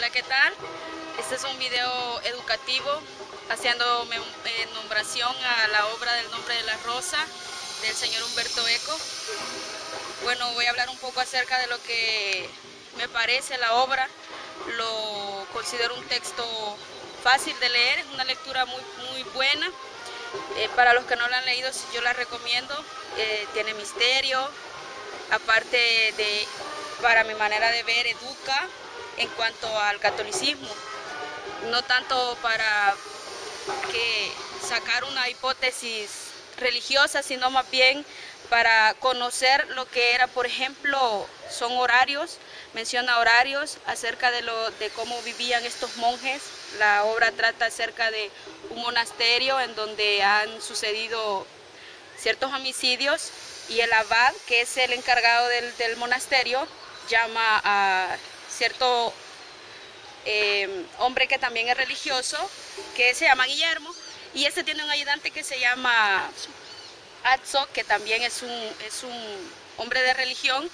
Hola, ¿qué tal? Este es un video educativo haciendo nombración a la obra del Nombre de la Rosa del señor Humberto Eco. Bueno, voy a hablar un poco acerca de lo que me parece la obra. Lo considero un texto fácil de leer, es una lectura muy buena. Para los que no la han leído, yo la recomiendo. Tiene misterio, aparte de, para mi manera de ver, educa en cuanto al catolicismo, no tanto para que sacar una hipótesis religiosa, sino más bien para conocer lo que era, por ejemplo, son horarios, menciona horarios acerca de cómo vivían estos monjes. La obra trata acerca de un monasterio en donde han sucedido ciertos homicidios y el abad, que es el encargado del monasterio, llama a cierto hombre que también es religioso, que se llama Guillermo, y este tiene un ayudante que se llama Atzo, que también es un hombre de religión,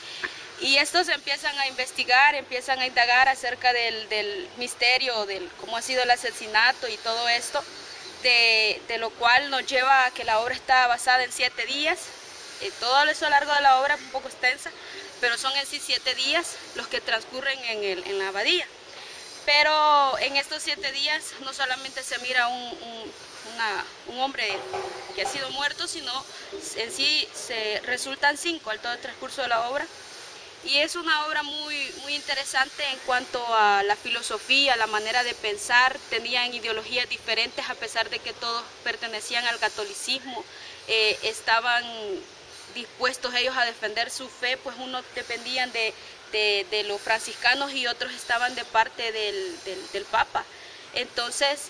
y estos empiezan a investigar, empiezan a indagar acerca del misterio, del cómo ha sido el asesinato y todo esto, de lo cual nos lleva a que la obra está basada en 7 días. Todo eso a lo largo de la obra es un poco extensa, pero son en sí 7 días los que transcurren en la abadía. Pero en estos 7 días no solamente se mira un hombre que ha sido muerto, sino en sí se resultan 5 al todo el transcurso de la obra. Y es una obra muy interesante en cuanto a la filosofía, la manera de pensar. Tenían ideologías diferentes a pesar de que todos pertenecían al catolicismo. Estaban dispuestos ellos a defender su fe, pues unos dependían de los franciscanos y otros estaban de parte del Papa. Entonces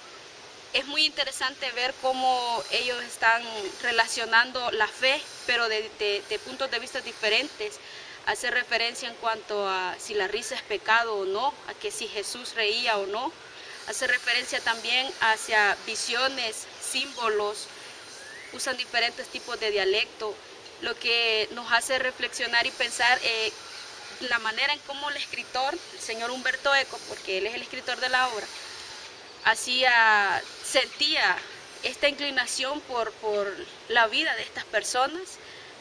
es muy interesante ver cómo ellos están relacionando la fe, pero de puntos de vista diferentes. Hace referencia en cuanto a si la risa es pecado o no, a que si Jesús reía o no. Hace referencia también hacia visiones, símbolos, usan diferentes tipos de dialecto, lo que nos hace reflexionar y pensar la manera en cómo el escritor, el señor Humberto Eco, porque él es el escritor de la obra, sentía esta inclinación por la vida de estas personas,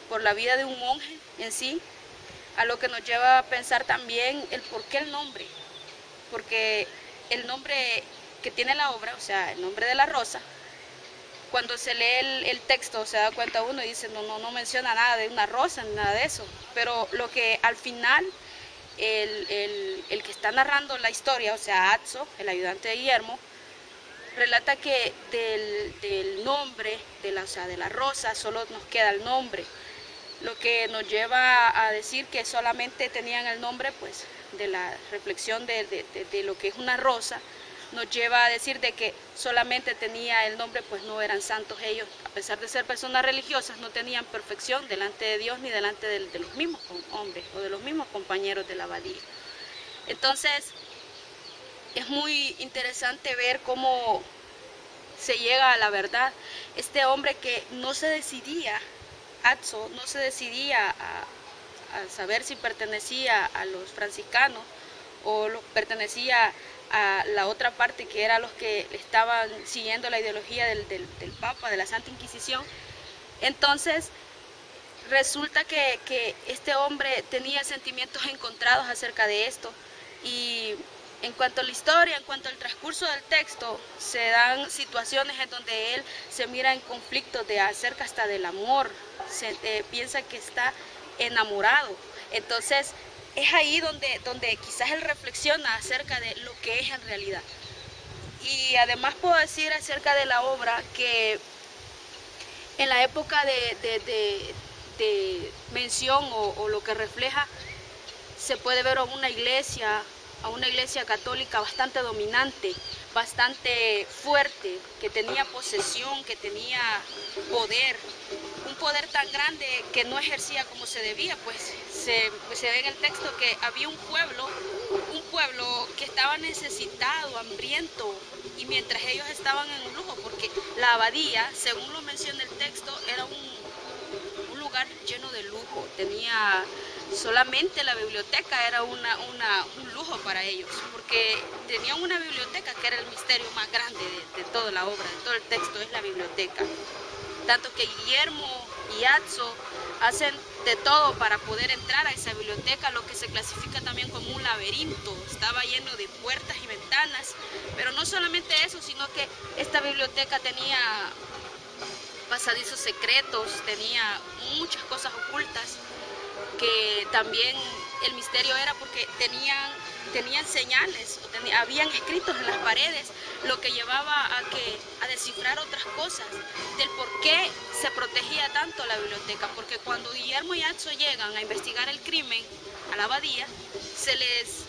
por la vida de un monje en sí, a lo que nos lleva a pensar también el por qué el nombre, porque el nombre que tiene la obra, o sea, el nombre de la rosa, cuando se lee el texto se da cuenta uno y dice no menciona nada de una rosa ni nada de eso, pero lo que al final el que está narrando la historia, o sea, Atzo, el ayudante de Guillermo, relata que del nombre, de la rosa, solo nos queda el nombre, lo que nos lleva a decir que solamente tenían el nombre, pues, de la reflexión de lo que es una rosa. Nos lleva a decir de que solamente tenía el nombre, pues no eran santos ellos, a pesar de ser personas religiosas, no tenían perfección delante de Dios ni delante de los mismos hombres o de los mismos compañeros de la abadía. Entonces, es muy interesante ver cómo se llega a la verdad. Este hombre que no se decidía, Atzo, no se decidía a saber si pertenecía a los franciscanos o pertenecía a la otra parte, que era los que estaban siguiendo la ideología del Papa, de la Santa Inquisición. Entonces resulta que este hombre tenía sentimientos encontrados acerca de esto, y en cuanto a la historia, en cuanto al transcurso del texto, se dan situaciones en donde él se mira en conflicto acerca hasta del amor, piensa que está enamorado. Entonces es ahí donde quizás él reflexiona acerca de lo que es en realidad. Y además puedo decir acerca de la obra que en la época de mención o lo que refleja, se puede ver a una iglesia católica bastante dominante, bastante fuerte, que tenía posesión, que tenía poder, un poder tan grande que no ejercía como se debía, pues se ve en el texto que había un pueblo que estaba necesitado, hambriento, y mientras ellos estaban en un lujo, porque la abadía, según lo menciona el texto, era un lugar lleno de lujo. Tenía solamente la biblioteca, era un lujo para ellos, porque tenían una biblioteca que era el misterio más grande de toda la obra, de todo el texto, es la biblioteca. Tanto que Guillermo y Azzo hacen de todo para poder entrar a esa biblioteca, lo que se clasifica también como un laberinto. Estaba lleno de puertas y ventanas, pero no solamente eso, sino que esta biblioteca tenía pasadizos secretos, tenía muchas cosas ocultas, que también el misterio era porque tenían señales, habían escritos en las paredes, lo que llevaba a descifrar otras cosas del por qué se protegía tanto la biblioteca, porque cuando Guillermo y Azzo llegan a investigar el crimen a la abadía, se les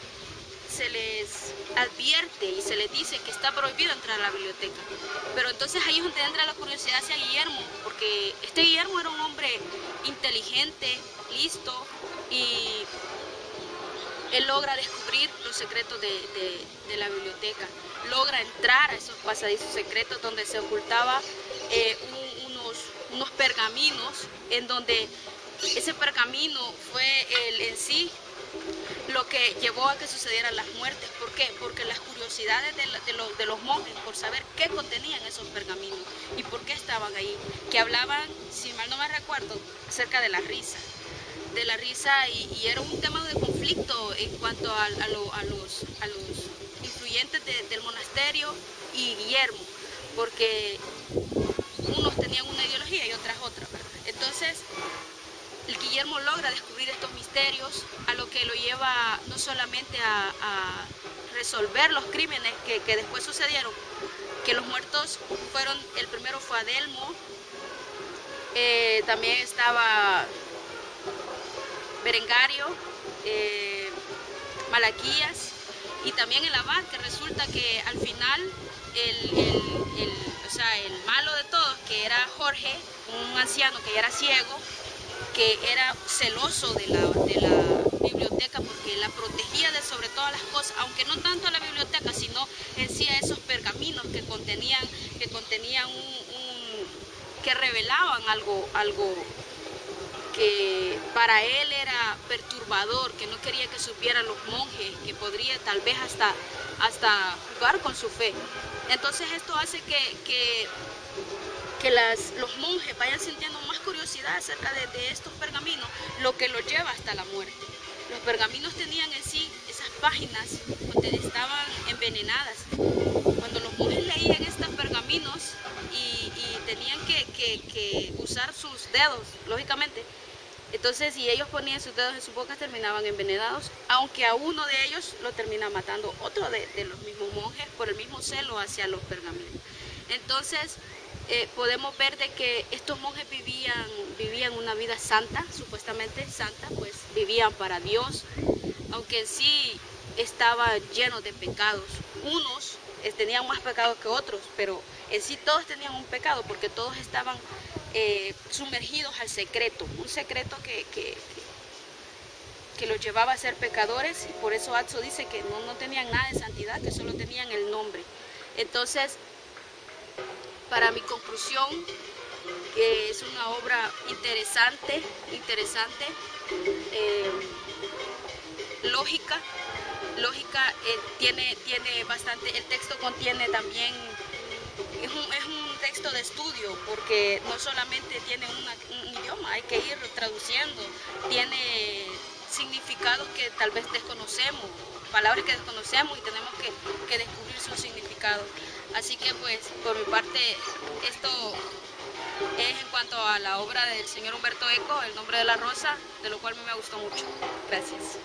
advierte y se les dice que está prohibido entrar a la biblioteca. Pero entonces ahí es donde entra la curiosidad hacia Guillermo, porque este Guillermo era un hombre inteligente, listo, y él logra descubrir los secretos de la biblioteca, logra entrar a esos pasadizos secretos donde se ocultaba unos pergaminos, en donde ese pergamino fue en sí lo que llevó a que sucedieran las muertes. ¿Por qué? Porque las curiosidades de los monjes por saber qué contenían esos pergaminos y por qué estaban ahí, que hablaban, si mal no me recuerdo, acerca de la risa y era un tema de conflicto en cuanto a los influyentes del monasterio y Guillermo, porque unos tenían una ideología y otras otra, ¿verdad? Entonces el Guillermo logra descubrir estos misterios, a lo que lo lleva no solamente a resolver los crímenes que después sucedieron, que los muertos fueron, el primero fue Adelmo, también estaba Berengario, Malaquías y también el abad, que resulta que al final el malo de todos, que era Jorge, un anciano que ya era ciego, que era celoso de la biblioteca porque la protegía de sobre todas las cosas, aunque no tanto a la biblioteca, sino en sí a esos pergaminos que contenían que revelaban algo que para él era perturbador, que no quería que supieran los monjes, que podría tal vez hasta jugar con su fe. Entonces esto hace que los monjes vayan sintiendo más curiosidad acerca de estos pergaminos, lo que los lleva hasta la muerte. Los pergaminos tenían en sí esas páginas donde estaban envenenadas. Cuando los monjes leían estos pergaminos y tenían que usar sus dedos, lógicamente, entonces si ellos ponían sus dedos en sus bocas terminaban envenenados, aunque a uno de ellos lo termina matando otro de los mismos monjes por el mismo celo hacia los pergaminos. Entonces podemos ver de que estos monjes vivían una vida santa, supuestamente santa, pues vivían para Dios, aunque en sí estaba lleno de pecados. Unos tenían más pecados que otros, pero en sí todos tenían un pecado porque todos estaban sumergidos al secreto, un secreto que los llevaba a ser pecadores, y por eso Azzo dice que no tenían nada de santidad, que solo tenían el nombre. Entonces, para mi conclusión, que es una obra interesante, lógica, tiene bastante, el texto contiene también, es un texto de estudio, porque no solamente tiene un idioma, hay que ir traduciendo, tiene significados que tal vez desconocemos, palabras que desconocemos y tenemos que descubrir su significado. Así que pues por mi parte esto es en cuanto a la obra del señor Humberto Eco, El nombre de la rosa, de lo cual me gustó mucho. Gracias.